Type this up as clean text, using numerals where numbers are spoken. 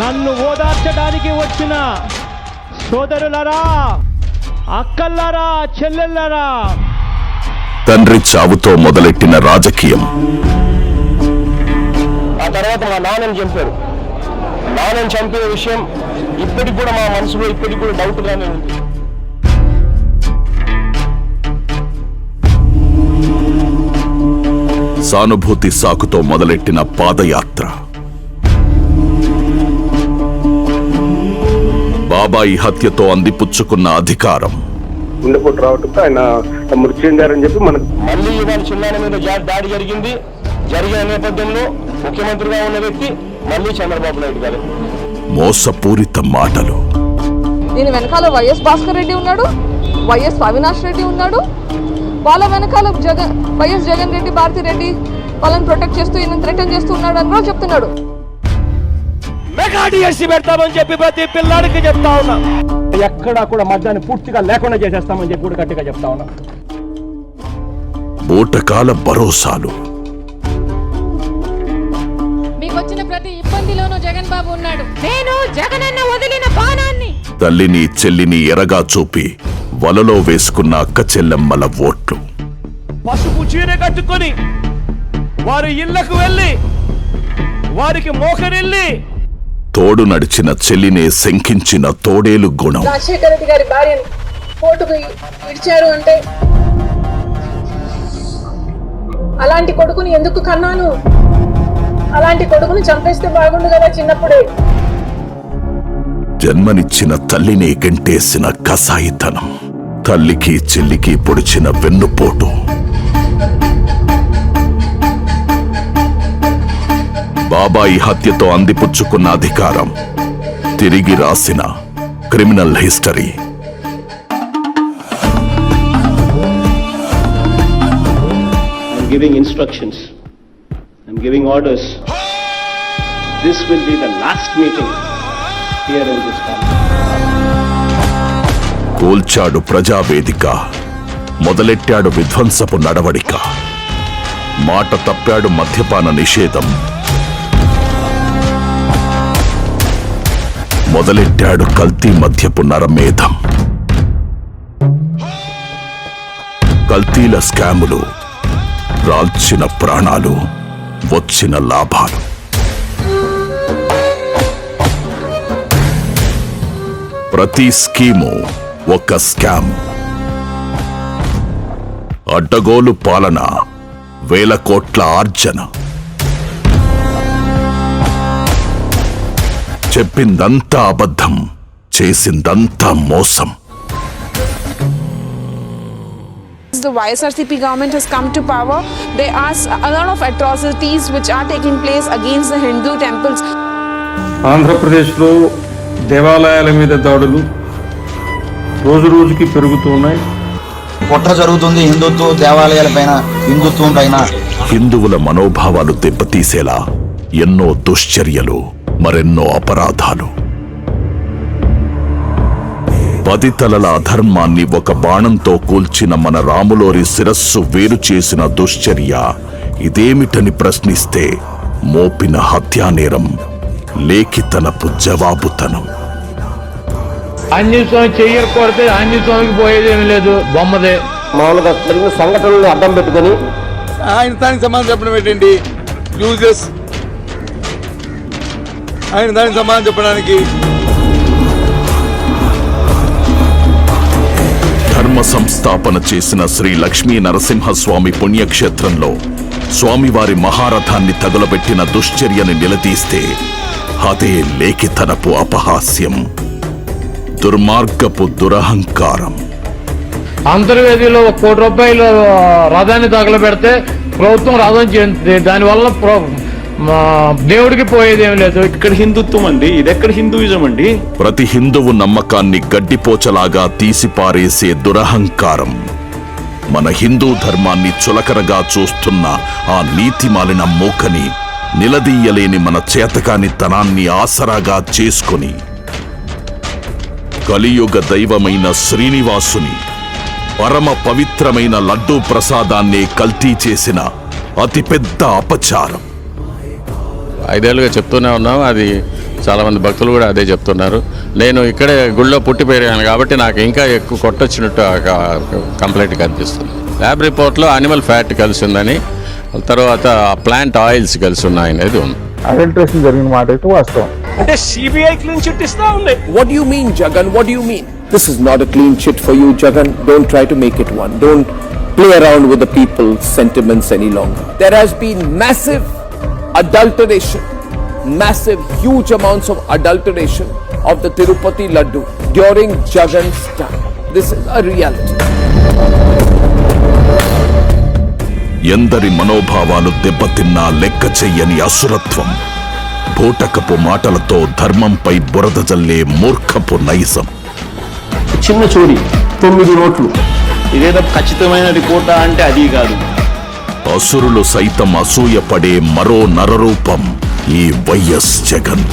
నన్ను ఓదార్చడానికి వచ్చిన సోదరులారా, అక్కల్లారా, చెల్లెళ్ళారా, తండ్రి చావుతో మొదలెట్టిన రాజకీయం ఆ తర్వాత మా నాన్నని చంపారు. నాన్నని చంపే విషయం ఇప్పటికి కూడా మా మనసులో ఇప్పటికి కూడా డౌట్గానే ఉంది. సానుభూతి సాకుతో మొదలెట్టిన పాదయాత్ర, బాబాయి హత్యతో అందిపుచ్చుకున్న అధికారం, గుండెపోటు రావటంతో ఆయన మృతి చెందారని చెప్పి మనకు మళ్ళీ ఇవాళ చిన్నాన్న మీద దాడి జరిగింది. జరిగిన నేపథ్యంలో ముఖ్యమంత్రిగా ఉన్న వ్యక్తి మళ్ళీ చంద్రబాబు నాయుడు గారు. మోసపూరిత మాటలు. దీని వెనకాల వైఎస్ భాస్కర్ రెడ్డి ఉన్నాడు, వైఎస్ అవినాష్ రెడ్డి ఉన్నాడు, వాళ్ళ వెనకాల వైఎస్ జగన్ రెడ్డి, భారతి రెడ్డి వాళ్ళని ప్రొటెక్ట్ చేస్తూ ఈయన థ్రెటన్ చేస్తూ ఉన్నాడు అని కూడా చెప్తున్నాడు. మెగా డిఎస్సీ పెడతామని చెప్పి ప్రతి పిల్లాడికి చెప్తా ఉన్నా. ఎక్కడా కూడా మద్యాన్ని పూర్తిగా లేకుండా చేసేస్తామని చెప్పి కూడా గట్టిగా చెప్తా ఉన్నా. బూటకాల భరోసాలు. మీకు వచ్చిన ప్రతి ఇబ్బందిలోనూ జగన్ బాబు ఉన్నాడు. నేను జగనన్న వదిలిన బాణాన్ని. తల్లిని చెల్లిని ఎరగా చూపి వలలో వేసుకున్న అక్క చెల్లెమ్మల ఓట్లు. పసుపు చీర కట్టుకొని వారి ఇళ్లకు వెళ్ళి వారికి మోకరిల్లి తోడు నడిచిన చెల్లినే శంకించిన తోడేలు గుణం. రాజశేఖర రెడ్డి గారి భార్యను కోర్టుకు ఇచ్చారు అంటే అలాంటి కొడుకుని ఎందుకు కన్నాను, అలాంటి కొడుకుని చంపేస్తే బాగుండు కదా చిన్నప్పుడే. జన్మనిచ్చిన తల్లిని గంటేసిన కసాయితనం, తల్లికి చెల్లికి పొడిచిన వెన్నుపోటు. బాబాయి హత్యతో అందిపుచ్చుకున్న అధికారం, తిరిగి రాసిన criminal history. I'm giving instructions. I'm giving orders. This will be the last meeting here in this country. కూల్చాడు ప్రజావేదిక, మొదలెట్టాడు విధ్వంసపు నడవడిక, మాట తప్పాడు మద్యపాన నిషేధం, మొదలెట్టాడు కల్తీ మద్యపు నరమేధం. కల్తీల స్కాములు, రాల్చిన ప్రాణాలు, వచ్చిన లాభాలు. ప్రతి స్కీము ఒక స్కామ్. అడ్డగోలు పాలన, వేల కోట్ల ఆర్జన. చెప్పిందంతా అబద్ధం, చేసిందంతా మోసం. The YSRCP government has come to power. There are a lot of atrocities which are taking place against the Hindu temples. ఆంధ్రప్రదేశ్లో దేవాలయాల మీద దాడులు రోజు రోజుకి పెరుగుతున్నాయి. కుట్ర జరుగుతుంది హిందుత్వ దేవాలయాల పైన, హిందుత్వం పైన. హిందువుల మనోభావాలు దెబ్బతీసేలా ఎన్నో దుశ్చర్యలు, మరెన్నో అపరాధాలు. 10 తలల అధర్మాన్ని ఒక బాణంతో కూల్చిన మన రాములోరి శిరస్సు వేరు చేసిన దుశ్చర్య ఇదేమిటని ప్రశ్నిస్తే మోపిన హత్యానేరం, లేఖితనపు జవాబుతనం. ఆంజనేయ స్వామి చెయ్యకొడితే ఆంజనేయ స్వామికి పోయేదేమీ లేదు, బొమ్మదే. మామూలుగా జరిగిన సంఘటనలను అడ్డం పెట్టుకొని ఆయన దానికి సమాధానం చెప్పడం ఏంటండి? యూజెస్ ఆయన దానికి సమాధానం చెప్పడానికి. ధర్మ సంస్థాపన చేసిన శ్రీ లక్ష్మీ నరసింహస్వామి పుణ్యక్షేత్రంలో స్వామివారి మహారథాన్ని తగులబెట్టిన దుశ్చర్యని నిలదీస్తే అదే లేఖితనపు అపహాస్యం, దుర్మార్గపు దురహంకారం. అంతర్వేదిలో 1 కోటి రూపాయలు రథాన్ని తగలబెడితే ప్రభుత్వం రథం చేస్తుంది, దానివల్ల దేవుడికి పోయేదేం లేదు. ఇక్కడ హిందుత్వం అండి, ఇదెక్కడ హిందూయిజం అండి? ప్రతి హిందువు నమ్మకాన్ని గడ్డిపోచలాగా తీసిపారేసే దురహంకారం, మన హిందూ ధర్మాన్ని చులకరగా చూస్తున్న ఆ నీతిమాలిన మూకని నిలదీయలేని మన చేతకాని తనాన్ని ఆసరాగా చేసుకొని కలియుగ దైవమైన శ్రీనివాసుని పరమ పవిత్రమైన లడ్డూ ప్రసాదాన్నే కల్తీ చేసిన అతిపెద్ద అపచారం. 5 ఏళ్ళుగా చెప్తూనే ఉన్నాం, అది చాలా మంది భక్తులు కూడా అదే చెప్తున్నారు. నేను ఇక్కడే గుళ్ళో పుట్టి పెరిగాను కాబట్టి నాకు ఇంకా ఎక్కువ కొట్టొచ్చినట్టు కంప్లైంట్ కనిపిస్తుంది. ల్యాబ్ రిపోర్ట్లో అనిమల్ ఫ్యాట్ కలిసి ఉందని, తర్వాత ప్లాంట్ ఆయిల్స్ కలిసి ఉన్నాయనేది ఉంది. అడల్ట్రేషన్ జరిగిన మాట అయితే వాస్తవం. అంటే సిబిఐ క్లీన్ చిట్ ఇస్తా ఉంది. What do you mean, Jagan? What do you mean? This is not a clean chit for you, Jagan. Don't try to make it one. Don't play around with the people's sentiments any longer. There has been massive adulteration, huge amounts of adulteration of the Tirupati Laddu during Jagan's time. This is a reality. ఎందరి మనోభావాలు దెబ్బతిన్నా లెక్క చెయ్యని అసురత్వం, బూటకపు మాటలతో ధర్మంపై బురద జల్లే మూర్ఖపు నైజం. చిన్న చోరీ 9 నోట్లు, ఇదేదో ఖచ్చితమైన రిపోర్టా అంటే అది కాదు. అసురులు సైతం అసూయపడే మరో నరరూపం ఈ వైఎస్ జగన్.